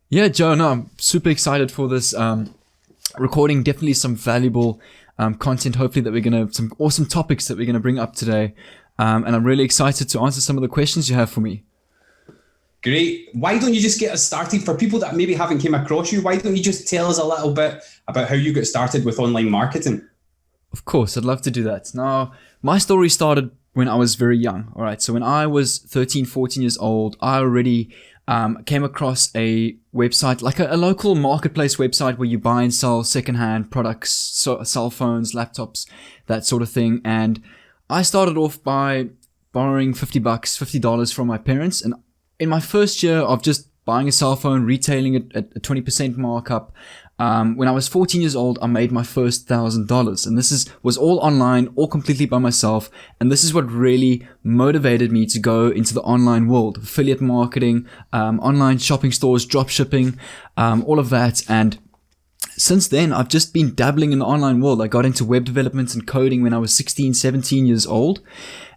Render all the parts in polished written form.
Yeah, Joe, no, I'm super excited for this recording. Definitely some valuable content, hopefully, that we're going to, some awesome topics that we're going to bring up today. And I'm really excited to answer some of the questions you have for me. Great. Why don't you just get us started? For people that maybe haven't came across you, why don't you just tell us a little bit about how you got started with online marketing? Of course, I'd love to do that. Now, my story started when I was very young. All right. So when I was 13, 14 years old, I already came across a website, like a local marketplace website where you buy and sell secondhand products, so cell phones, laptops, that sort of thing. And I started off by borrowing $50 from my parents. And in my first year of just buying a cell phone, retailing it at a 20% markup, when I was 14 years old, I made my first $1,000. And this was all online, all completely by myself. And this is what really motivated me to go into the online world: affiliate marketing, online shopping stores, drop shipping, all of that. And since then, I've just been dabbling in the online world. I got into web development and coding when I was 16, 17 years old.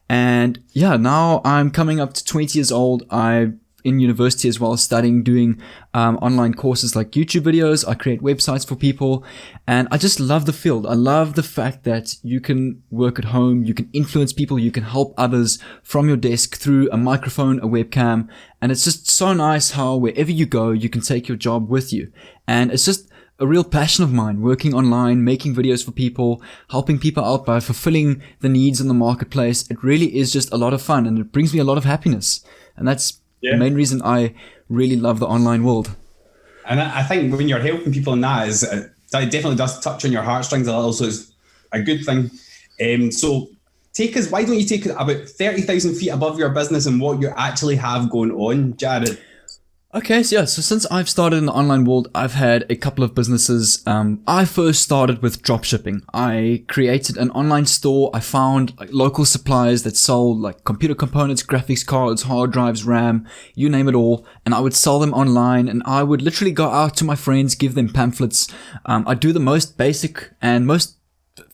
And yeah, now I'm coming up to 20 years old. I'm in university as well, studying, doing online courses like YouTube videos. I create websites for people, and I just love the field. I love the fact that you can work at home, you can influence people, you can help others from your desk through a microphone, a webcam, and it's just so nice how wherever you go, you can take your job with you. And it's just a real passion of mine, working online, making videos for people, helping people out by fulfilling the needs in the marketplace. It really is just a lot of fun, and it brings me a lot of happiness. And that's the main reason I really love the online world. And I think when you're helping people in that, that definitely does touch on your heartstrings a little, so it's a good thing. So why don't you take it about 30,000 feet above your business and what you actually have going on, Jared? Okay, so since I've started in the online world, I've had a couple of businesses. I first started with dropshipping. I created an online store. I found local suppliers that sold like computer components, graphics cards, hard drives, RAM, you name it all. And I would sell them online, and I would literally go out to my friends, give them pamphlets. I do the most basic and most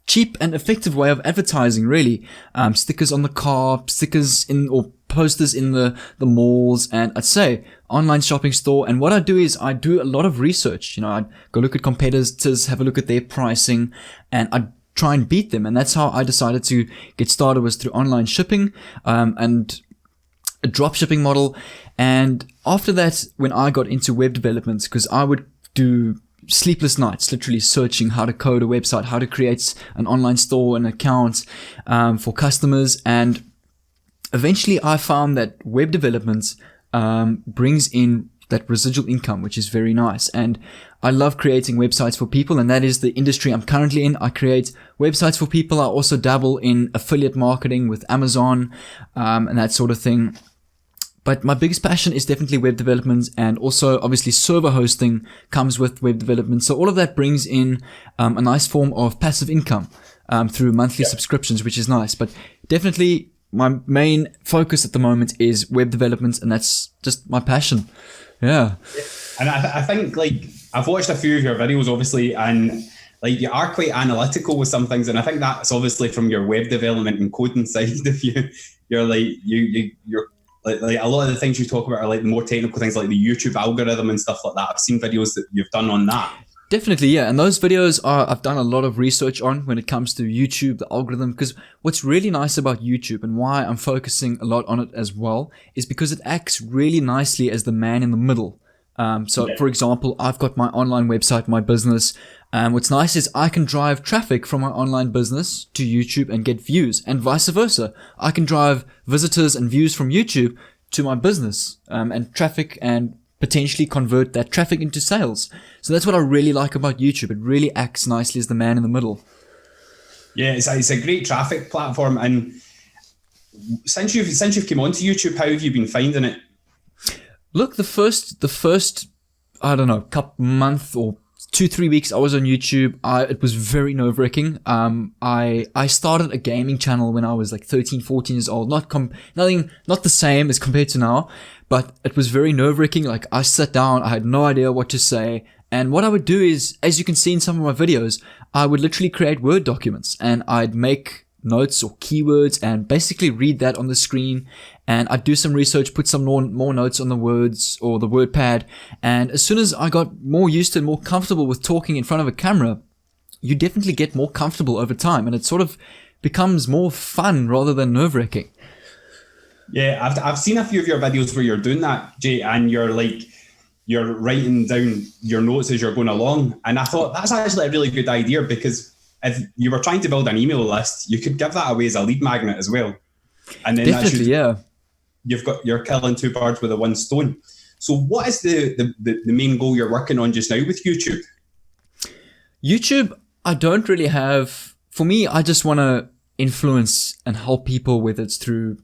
cheap and effective way of advertising, really. Stickers on the car, stickers or posters in the malls, and I'd say online shopping store. And what I do is I do a lot of research. I go look at competitors, have a look at their pricing, and I try and beat them. And that's how I decided to get started, was through online shipping and a drop shipping model. And after that, when I got into web development, because I would do sleepless nights, literally searching how to code a website, how to create an online store, an account for customers. And eventually I found that web development brings in that residual income, which is very nice. And I love creating websites for people, and that is the industry I'm currently in. I create websites for people. I also dabble in affiliate marketing with Amazon and that sort of thing. But my biggest passion is definitely web development, and also obviously server hosting comes with web development. So all of that brings in a nice form of passive income through monthly subscriptions, which is nice. But definitely my main focus at the moment is web development, and that's just my passion. Yeah. And I think, like, I've watched a few of your videos, obviously, and like, you are quite analytical with some things, and I think that's obviously from your web development and coding side of you. You're like you're like a lot of the things you talk about are like the more technical things, like the YouTube algorithm and stuff like that. I've seen videos that you've done on that. Definitely, yeah. And those videos I've done a lot of research on when it comes to YouTube, the algorithm, because what's really nice about YouTube and why I'm focusing a lot on it as well is because it acts really nicely as the man in the middle. For example, I've got my online website, my business. What's nice is I can drive traffic from my online business to YouTube and get views, and vice versa. I can drive visitors and views from YouTube to my business and traffic, and potentially convert that traffic into sales. So that's what I really like about YouTube. It really acts nicely as the man in the middle. Yeah, it's a great traffic platform. And since you've come onto YouTube, how have you been finding it? Look, the first, I don't know, month or 2-3 weeks I was on YouTube, it was very nerve-wracking. I started a gaming channel when I was like 13, 14 years old. Not the same as compared to now, but it was very nerve-wracking. Like, I sat down, I had no idea what to say. And what I would do is, as you can see in some of my videos, I would literally create Word documents, and I'd make notes or keywords and basically read that on the screen. And I'd do some research, put some more notes on the words or the word pad. And as soon as I got more used to and more comfortable with talking in front of a camera, you definitely get more comfortable over time. And it sort of becomes more fun rather than nerve-wracking. Yeah, I've seen a few of your videos where you're doing that, Jay, and you're writing down your notes as you're going along. And I thought that's actually a really good idea, because if you were trying to build an email list, you could give that away as a lead magnet as well. And then definitely, you're killing two birds with a one stone. So what is the main goal you're working on just now with YouTube? YouTube, I don't really have. For me, I just want to influence and help people, whether it's through,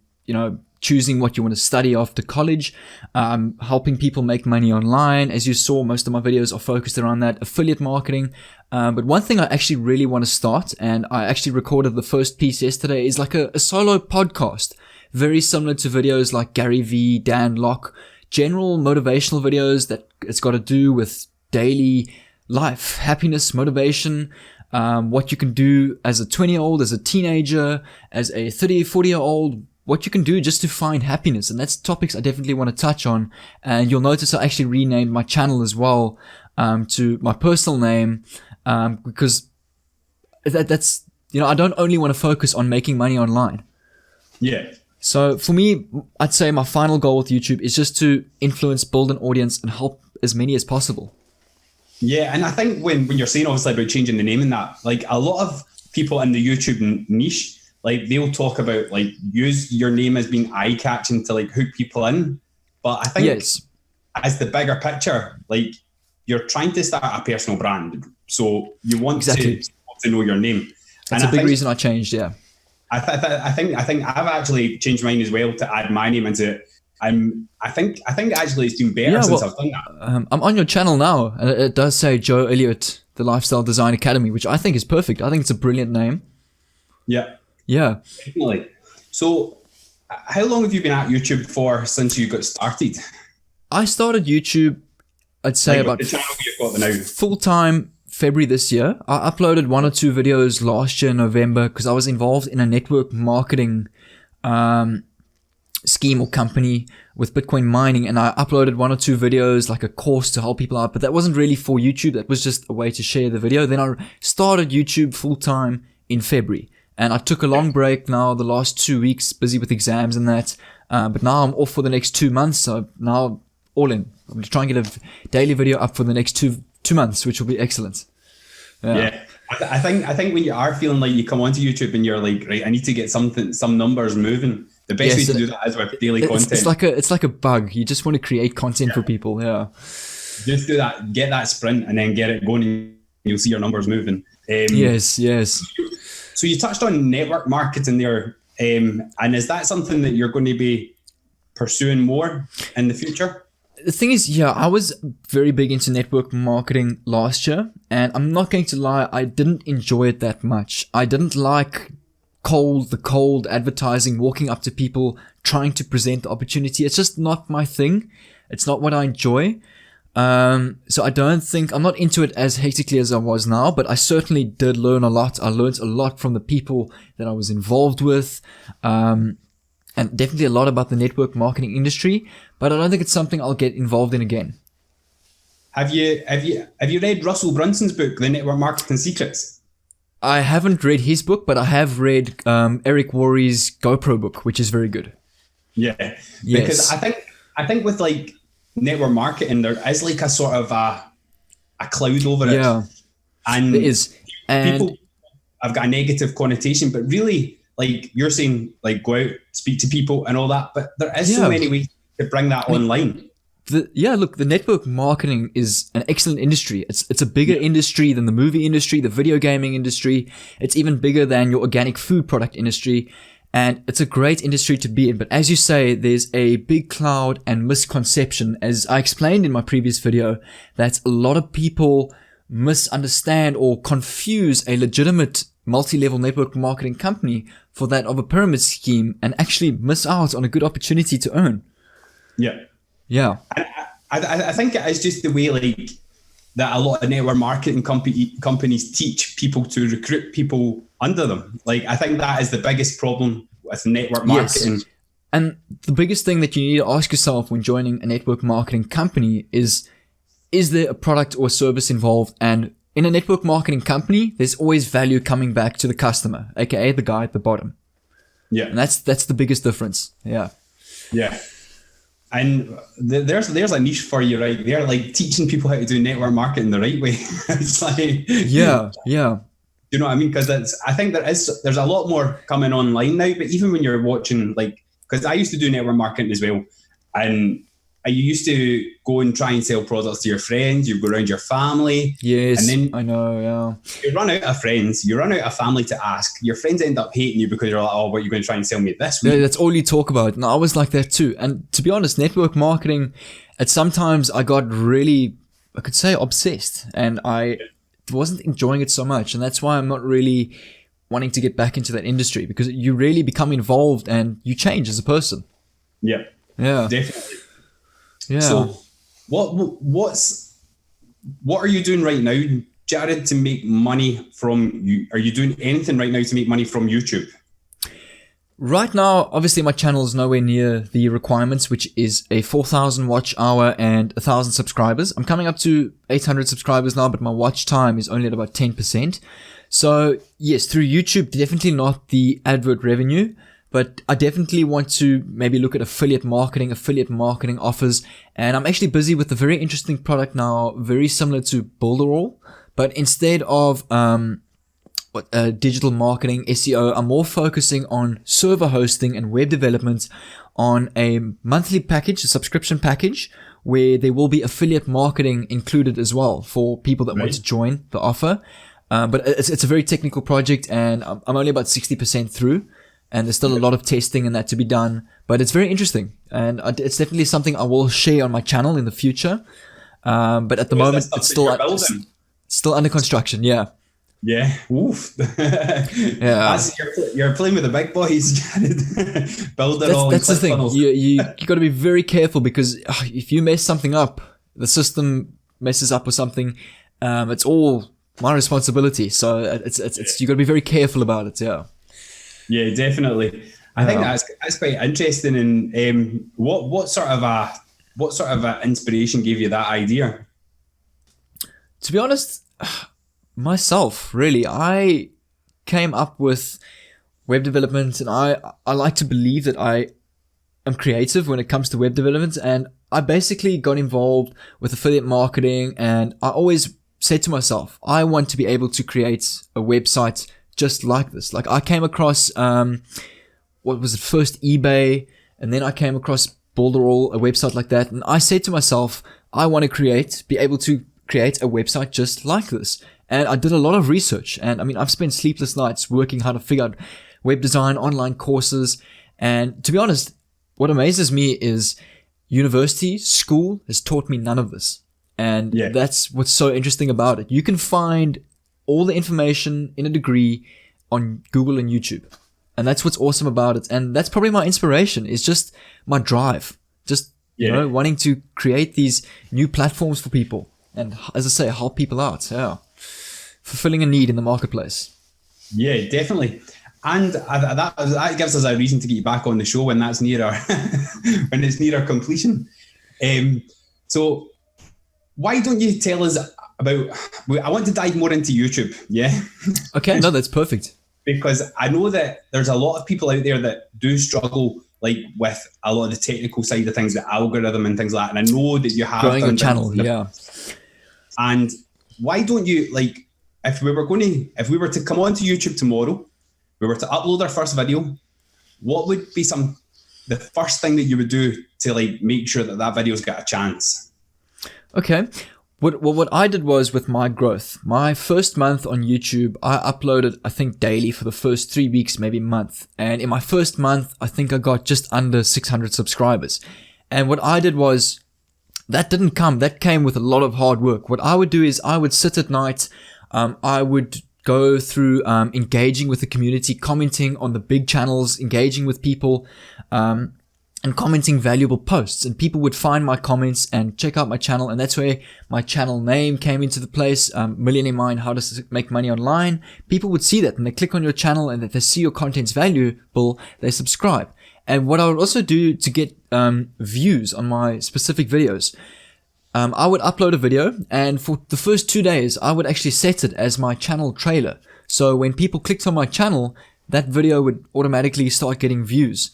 choosing what you want to study after college, helping people make money online. As you saw, most of my videos are focused around that, affiliate marketing. But one thing I actually really want to start, and I actually recorded the first piece yesterday, is like a solo podcast, very similar to videos like Gary Vee, Dan Locke, general motivational videos that it's got to do with daily life, happiness, motivation, what you can do as a 20-year-old, as a teenager, as a 30, 40-year-old, what you can do just to find happiness. And that's topics I definitely want to touch on. And you'll notice I actually renamed my channel as well to my personal name, because that's, I don't only want to focus on making money online. Yeah. So for me, I'd say my final goal with YouTube is just to influence, build an audience, and help as many as possible. Yeah, and I think when you're saying obviously about changing the name and that, like a lot of people in the YouTube niche, like they'll talk about like use your name as being eye-catching to like hook people in. But I think as the bigger picture, like you're trying to start a personal brand. So you want to know your name. That's a big reason I changed, yeah. I think I've actually changed mine as well to add my name into it. I think actually it's been better since I've done that. I'm on your channel now, and it does say Joe Elliot, the Lifestyle Design Academy, which I think is perfect. I think it's a brilliant name. Yeah. Yeah. Definitely. So how long have you been at YouTube for since you got started? I started YouTube, I'd say like about the channel you've got now. Full-time February this year. I uploaded 1 or 2 videos last year in November because I was involved in a network marketing scheme or company with Bitcoin mining, and I uploaded 1 or 2 videos, like a course to help people out, but that wasn't really for YouTube. That was just a way to share the video. Then I started YouTube full-time in February, and I took a long break now the last 2 weeks, busy with exams and that, but now I'm off for the next 2 months, so now all in. I'm going to try and get a daily video up for the next two months, which will be excellent. Yeah. I think when you are feeling like you come onto YouTube and you're like, right, I need to get some numbers moving, the best way to do that is with daily content. It's like a bug. You just want to create content for people. Yeah. Just do that. Get that sprint and then get it going, and you'll see your numbers moving. Yes. So you touched on network marketing there, and is that something that you're going to be pursuing more in the future? The thing is, yeah, I was very big into network marketing last year, and I'm not going to lie, I didn't enjoy it that much. I didn't like the cold advertising, walking up to people, trying to present the opportunity. It's just not my thing. It's not what I enjoy. So I'm not into it as hectically as I was now, but I certainly did learn a lot. I learned a lot from the people that I was involved with. And definitely a lot about the network marketing industry, but I don't think it's something I'll get involved in again. Have you read Russell Brunson's book, The Network Marketing Secrets? I haven't read his book, but I have read Eric Worre's GoPro book, which is very good. Yeah, because I think with like network marketing, there is like a sort of a cloud over it. Yeah, and there is. And people have got a negative connotation, but really, like you're saying, like go out, speak to people and all that, but there is so many ways to bring that online. Look, the network marketing is an excellent industry. It's a bigger industry than the movie industry, the video gaming industry. It's even bigger than your organic food product industry. And it's a great industry to be in. But as you say, there's a big cloud and misconception, as I explained in my previous video, that a lot of people misunderstand or confuse a legitimate multi-level network marketing company for that of a pyramid scheme and actually miss out on a good opportunity to earn. Yeah. Yeah. I think it is just the way, like, that a lot of network marketing companies teach people to recruit people under them. Like, I think that is the biggest problem with network marketing. Yes. And the biggest thing that you need to ask yourself when joining a network marketing company is there a product or service involved? And in a network marketing company, there's always value coming back to the customer, aka the guy at the bottom. Yeah. And that's the biggest difference. Yeah. Yeah. And there's a niche for you right there, like teaching people how to do network marketing the right way. It's like, yeah. You know what I mean? Because I think there's a lot more coming online now. But even when you're watching, like, because I used to do network marketing as well, and you used to go and try and sell products to your friends. You go around your family. Yes, and then I know. Yeah, you run out of friends. You run out of family to ask. Your friends end up hating you because you're like, oh, what are you going to try and sell me this week? Yeah, that's all you talk about. And I was like that too. And to be honest, network marketing, at sometimes I got really, I could say, obsessed, and I wasn't enjoying it so much. And that's why I'm not really wanting to get back into that industry, because you really become involved and you change as a person. Yeah, definitely. Yeah. So what are you doing right now, Jared, to make money from you? Are you doing anything right now to make money from YouTube? Right now, obviously my channel is nowhere near the requirements, which is a 4,000 watch hour and 1,000 subscribers. I'm coming up to 800 subscribers now, but my watch time is only at about 10%. So yes, through YouTube, definitely not the advert revenue, but I definitely want to maybe look at affiliate marketing offers. And I'm actually busy with a very interesting product now, very similar to Builderall, but instead of digital marketing, SEO, I'm more focusing on server hosting and web development on a monthly package, a subscription package, where there will be affiliate marketing included as well for people that want to join the offer. But it's a very technical project, and I'm only about 60% through. And there's still a lot of testing and that to be done, but it's very interesting, and it's definitely something I will share on my channel in the future. But at the moment, it's still under construction. Yeah. Yeah. Oof. Yeah. You're playing with the big boys, Jared. That's the thing. You got to be very careful, because if you mess something up, the system messes up or something, it's all my responsibility. So it's you got to be very careful about it. Yeah. Yeah, definitely. I think that's quite interesting. And what sort of a inspiration gave you that idea? To be honest, myself, really, I came up with web development, and I like to believe that I am creative when it comes to web development, and I basically got involved with affiliate marketing, and I always said to myself, I want to be able to create a website just like this. Like, I came across, what was it, first eBay, and then I came across Builderall, a website like that, and I said to myself, I want to be able to create a website just like this. And I did a lot of research, and I mean, I've spent sleepless nights working how to figure out web design, online courses, and to be honest, what amazes me is school has taught me none of this. And that's what's so interesting about it. You can find all the information in a degree on Google and YouTube. And that's what's awesome about it. And that's probably my inspiration, is just my drive. Just, wanting to create these new platforms for people. And as I say, help people out. Yeah. Fulfilling a need in the marketplace. Yeah, definitely. And that gives us a reason to get you back on the show when that's near when it's near completion. So why don't you tell us about, I want to dive more into YouTube, yeah? Okay, no, that's perfect. Because I know that there's a lot of people out there that do struggle, like, with a lot of the technical side of things, the algorithm and things like that. And I know that you have growing a channel, yeah. And why don't you, like, if we were to come on to YouTube tomorrow, we were to upload our first video, what would be the first thing that you would do to, like, make sure that video's got a chance? Okay. What I did was, with my growth, my first month on YouTube, I uploaded, I think, daily for the first 3 weeks, maybe a month. And in my first month, I think I got just under 600 subscribers. And what I did was, that came with a lot of hard work. What I would do is I would sit at night, I would go through engaging with the community, commenting on the big channels, engaging with people, and commenting valuable posts, and people would find my comments and check out my channel, and that's where my channel name came into the place. Millionaire Mind, how to make money online. People would see that and they click on your channel, and if they see your content's valuable, they subscribe. And what I would also do to get views on my specific videos, I would upload a video, and for the first 2 days I would actually set it as my channel trailer. So when people clicked on my channel, that video would automatically start getting views.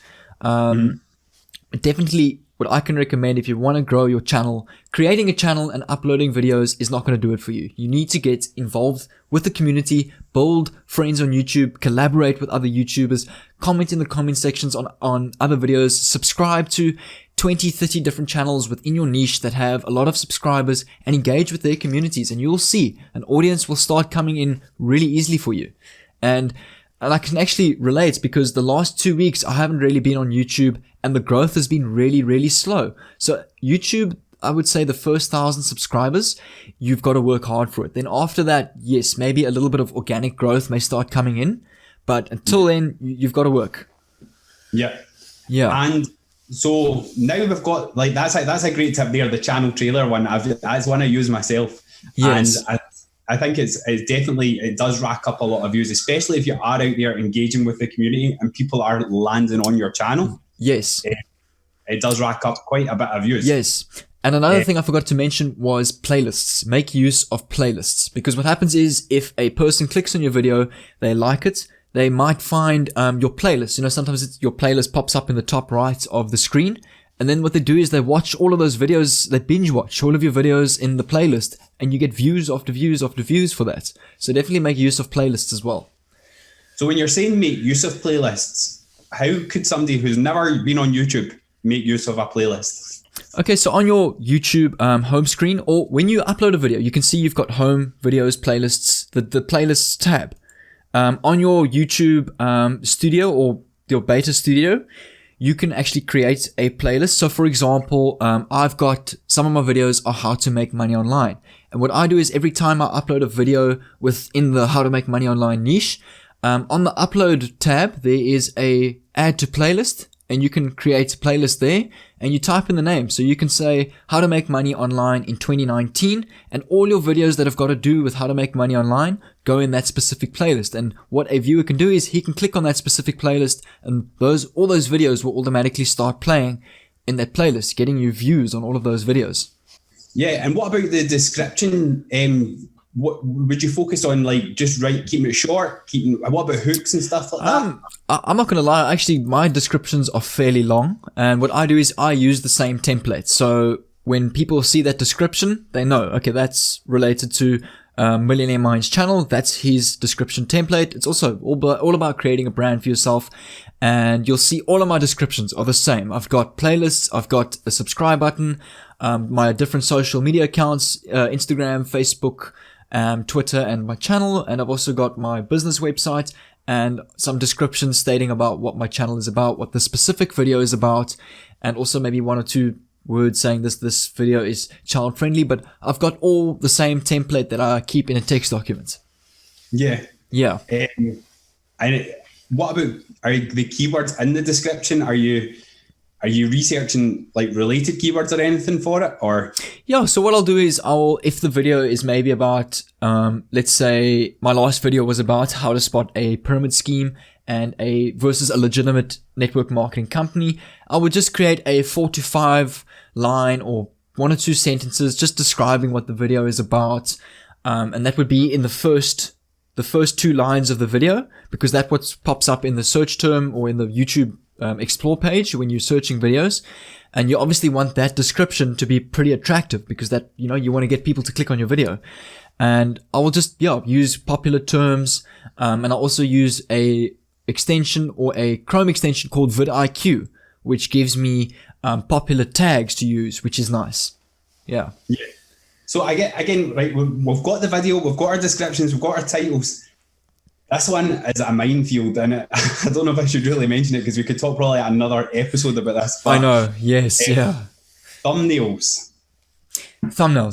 Definitely what I can recommend if you want to grow your channel, creating a channel and uploading videos is not going to do it for you. You need to get involved with the community, build friends on YouTube, collaborate with other YouTubers, comment in the comment sections on other videos, subscribe to 20, 30 different channels within your niche that have a lot of subscribers, and engage with their communities, and you'll see an audience will start coming in really easily for you. And I can actually relate, because the last 2 weeks I haven't really been on YouTube, and the growth has been really, really slow. So YouTube, I would say the first 1,000 subscribers, you've got to work hard for it. Then after that, yes, maybe a little bit of organic growth may start coming in, but until then, you've got to work. Yeah. And so now we've got, like, that's a great tip there, the channel trailer one. That's one I use myself. Yes. And I think it's definitely, it does rack up a lot of views, especially if you are out there engaging with the community and people are landing on your channel. Yes. It does rack up quite a bit of views. Yes. And another thing I forgot to mention was playlists. Make use of playlists, because what happens is if a person clicks on your video, they like it, they might find your playlist. You know, sometimes your playlist pops up in the top right of the screen. And then what they do is they watch all of those videos, they binge watch all of your videos in the playlist, and you get views after views after views for that. So definitely make use of playlists as well. So when you're saying make use of playlists, how could somebody who's never been on YouTube make use of a playlist? Okay, so on your YouTube home screen, or when you upload a video, you can see you've got home, videos, playlists, the playlists tab. On your YouTube studio or your beta studio, you can actually create a playlist. So for example, I've got some of my videos are how to make money online. And what I do is every time I upload a video within the how to make money online niche, on the upload tab, there is a add to playlist, and you can create a playlist there, and you type in the name. So you can say how to make money online in 2019, and all your videos that have got to do with how to make money online go in that specific playlist. And what a viewer can do is he can click on that specific playlist, and all those videos will automatically start playing in that playlist, getting you views on all of those videos. Yeah, and what about the description? What would you focus on? Like just keeping it short, what about hooks and stuff like that? I'm not gonna lie, actually my descriptions are fairly long, and what I do is I use the same template. So when people see that description, they know, okay, that's related to Millionaire Mind's channel. That's his description template. It's also all about creating a brand for yourself, and you'll see all of my descriptions are the same. I've got playlists, I've got a subscribe button, my different social media accounts, Instagram, Facebook, Twitter, and my channel, and I've also got my business website and some descriptions stating about what my channel is about, what the specific video is about, and also maybe 1 or 2 words saying this video is child friendly. But I've got all the same template that I keep in a text document. Yeah. And what about the keywords in the description? Are you researching like related keywords or anything for it, or? Yeah, so what I'll do is if the video is maybe about, let's say my last video was about how to spot a pyramid scheme and versus a legitimate network marketing company, I would just create a 4 to 5 line or 1 or 2 sentences just describing what the video is about. And that would be in the first 2 lines of the video, because that's what pops up in the search term or in the YouTube explore page when you're searching videos. And you obviously want that description to be pretty attractive, because that, you want to get people to click on your video. And I will just use popular terms, and I'll also use a extension or a Chrome extension called vidIQ, which gives me popular tags to use, which is nice. Yeah. So again, right, we've got the video, we've got our descriptions, we've got our titles. This one is a minefield, and I don't know if I should really mention it, because we could talk probably another episode about this. I know, yes, yeah. Thumbnails.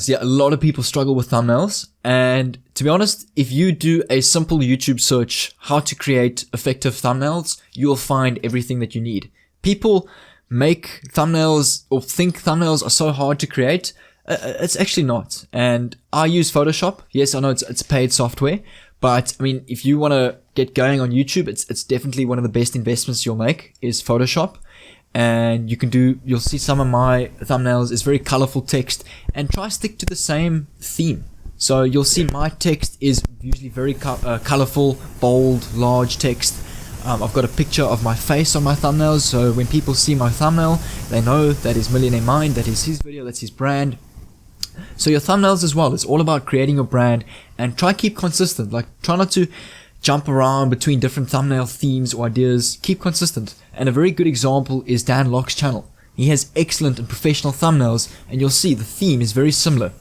Yeah, a lot of people struggle with thumbnails. And to be honest, if you do a simple YouTube search, how to create effective thumbnails, you'll find everything that you need. People make thumbnails or think thumbnails are so hard to create. It's actually not. And I use Photoshop. Yes, I know it's paid software, but I mean, if you want to get going on YouTube, it's definitely one of the best investments you'll make is Photoshop. And you'll see some of my thumbnails is very colorful text, and try stick to the same theme. So you'll see my text is usually very colorful, bold, large text. I've got a picture of my face on my thumbnails, so when people see my thumbnail, they know that is Millionaire Mind, that is his video, that's his brand. So your thumbnails as well, it's all about creating your brand, and try keep consistent. Like, try not to jump around between different thumbnail themes or ideas. Keep consistent. And a very good example is Dan Locke's channel. He has excellent and professional thumbnails, and you'll see the theme is very similar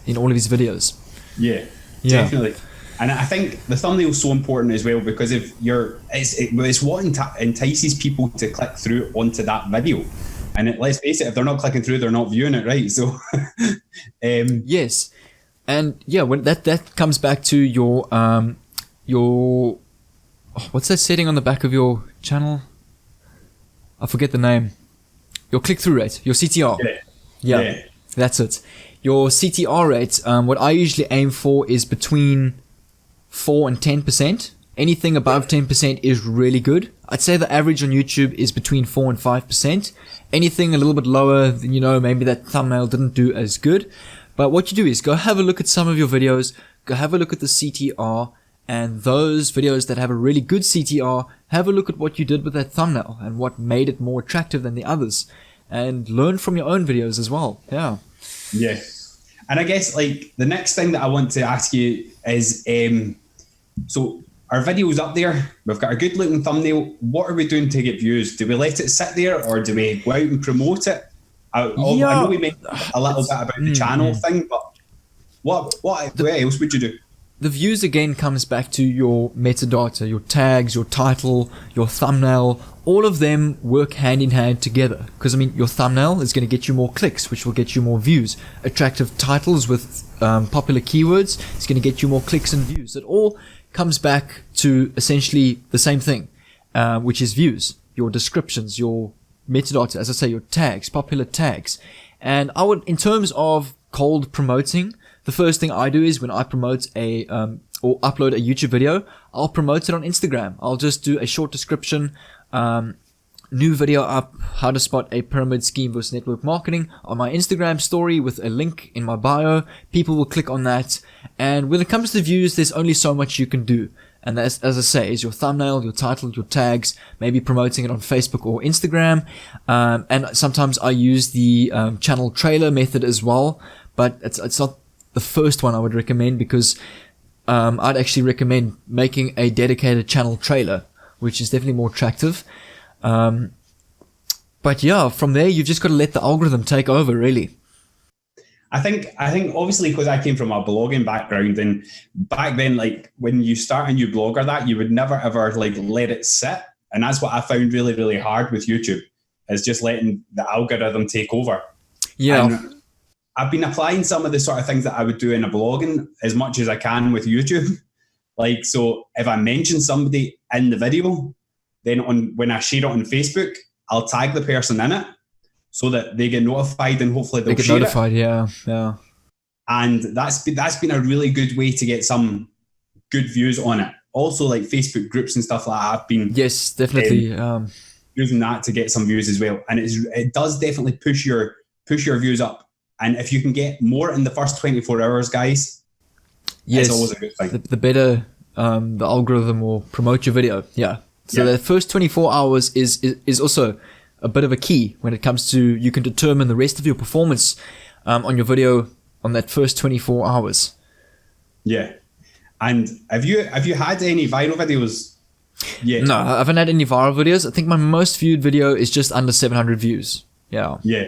in all of his videos. Yeah, definitely. And I think the thumbnail is so important as well, because if it's what entices people to click through onto that video. And let's face it, if they're not clicking through, they're not viewing it, right? So, yes, and yeah, when that comes back to your what's that setting on the back of your channel? I forget the name. Your click-through rate, your CTR. Yeah, that's it. Your CTR rate. What I usually aim for is between 4 and 10%. Anything above 10% is really good. I'd say the average on YouTube is between 4 and 5%. Anything a little bit lower, then maybe that thumbnail didn't do as good. But what you do is go have a look at some of your videos, go have a look at the CTR, and those videos that have a really good CTR, have a look at what you did with that thumbnail and what made it more attractive than the others, and learn from your own videos as well. Yeah. Yeah. And I guess like the next thing that I want to ask you is, so our video's up there, we've got a good looking thumbnail. What are we doing to get views? Do we let it sit there, or do we go out and promote it? I know we made a little bit about the channel thing, but what else would you do? The views again comes back to your metadata, your tags, your title, your thumbnail. All of them work hand in hand together, because I mean, your thumbnail is going to get you more clicks, which will get you more views. Attractive titles with popular keywords is going to get you more clicks and views. It all comes back to essentially the same thing, which is views, your descriptions, your metadata, as I say, your tags, popular tags. And I would, in terms of cold promoting, the first thing I do is when I promote or upload a YouTube video, I'll promote it on Instagram. I'll just do a short description, new video up, how to spot a pyramid scheme versus network marketing on my Instagram story with a link in my bio. People will click on that. And when it comes to views, there's only so much you can do. And that's, as I say, is your thumbnail, your title, your tags, maybe promoting it on Facebook or Instagram. And sometimes I use the channel trailer method as well, but it's not the first one I would recommend, because I'd actually recommend making a dedicated channel trailer, which is definitely more attractive. But yeah, from there, you've just got to let the algorithm take over, really. I think obviously, because I came from a blogging background, and back then, like when you start a new blog or that, you would never ever like let it sit. And that's what I found really, really hard with YouTube, is just letting the algorithm take over. Yeah. And I've been applying some of the sort of things that I would do in a blogging as much as I can with YouTube. Like, so if I mention somebody in the video, then when I share it on Facebook, I'll tag the person in it so that they get notified, and hopefully they'll share it. Yeah. And that's been a really good way to get some good views on it. Also, like Facebook groups and stuff like that, I've been definitely using that to get some views as well. And it does definitely push your views up. And if you can get more in the first 24 hours, guys, it's always a good thing. The better the algorithm will promote your video. Yeah. So the first 24 hours is also a bit of a key when it comes to, you can determine the rest of your performance on your video on that first 24 hours. Yeah. And have you had any viral videos yet? No, I haven't had any viral videos. I think my most viewed video is just under 700 views. Yeah. Yeah.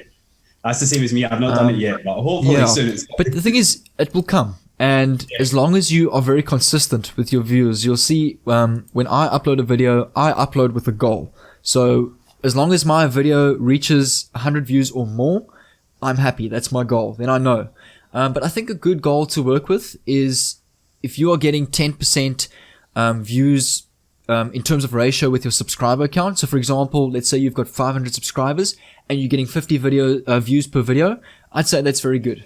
That's the same as me. I've not done it yet, but hopefully soon. But the thing is, it will come. And as long as you are very consistent with your views, you'll see when I upload a video, I upload with a goal. So as long as my video reaches 100 views or more, I'm happy. That's my goal. Then I know. But I think a good goal to work with is if you are getting 10% views in terms of ratio with your subscriber count. So for example, let's say you've got 500 subscribers and you're getting 50 views per video. I'd say that's very good.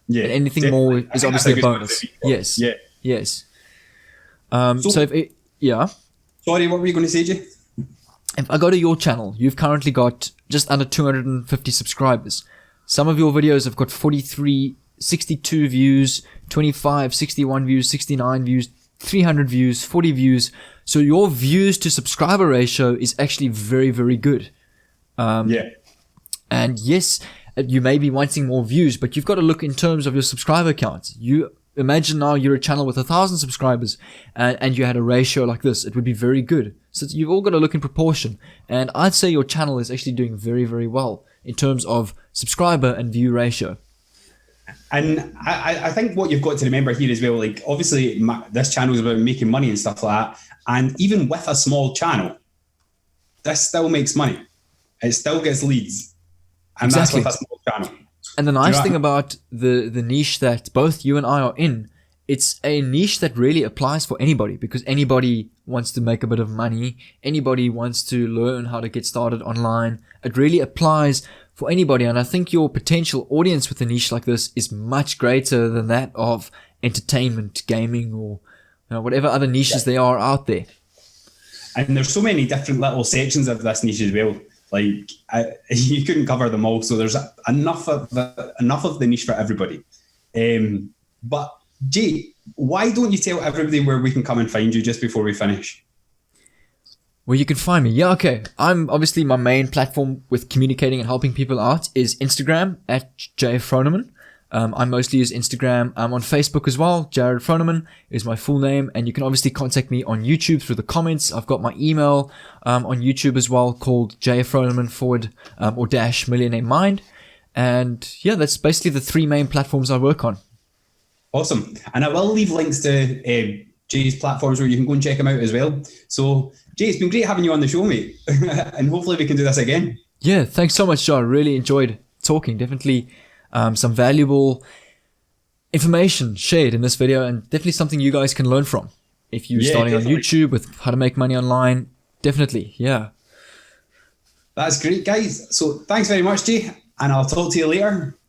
Yeah. And anything definitely. more is obviously a bonus. Yes. Yeah. Yes. Yeah. Sorry, what were you going to say, Jay? If I go to your channel, you've currently got just under 250 subscribers. Some of your videos have got 43, 62 views, 25, 61 views, 69 views, 300 views, 40 views. So your views to subscriber ratio is actually very, very good. Yeah. And yes, you may be wanting more views, but you've got to look in terms of your subscriber count. You imagine now you're a channel with 1,000 subscribers and you had a ratio like this. It would be very good. So you've all got to look in proportion. And I'd say your channel is actually doing very, very well in terms of subscriber and view ratio. And I think what you've got to remember here as well, like obviously this channel is about making money and stuff like that. And even with a small channel, this still makes money. It still gets leads. And Exactly. that's with a small channel. And the nice thing about the niche that both you and I are in, it's a niche that really applies for anybody, because anybody wants to make a bit of money. Anybody wants to learn how to get started online. It really applies for anybody. And I think your potential audience with a niche like this is much greater than that of entertainment, gaming, or whatever other niches there are out there. And there's so many different little sections of this niche as well. Like you couldn't cover them all, so there's enough of the niche for everybody. But Jay, why don't you tell everybody where we can come and find you just before we finish? Where you can find me? Yeah, okay. I'm obviously, my main platform with communicating and helping people out is Instagram at @JFroneman. I mostly use Instagram. I'm on Facebook as well. Jared Froneman is my full name. And you can obviously contact me on YouTube through the comments. I've got my email on YouTube as well, called jfroneman / Millionaire Mind. And yeah, that's basically the three main platforms I work on. Awesome. And I will leave links to Jay's platforms where you can go and check him out as well. So Jay, it's been great having you on the show, mate. And hopefully we can do this again. Yeah, thanks so much, John. Really enjoyed talking. Definitely some valuable information shared in this video, and definitely something you guys can learn from. If you're starting definitely on YouTube with how to make money online, definitely, yeah. That's great, guys. So thanks very much, Jay, and I'll talk to you later.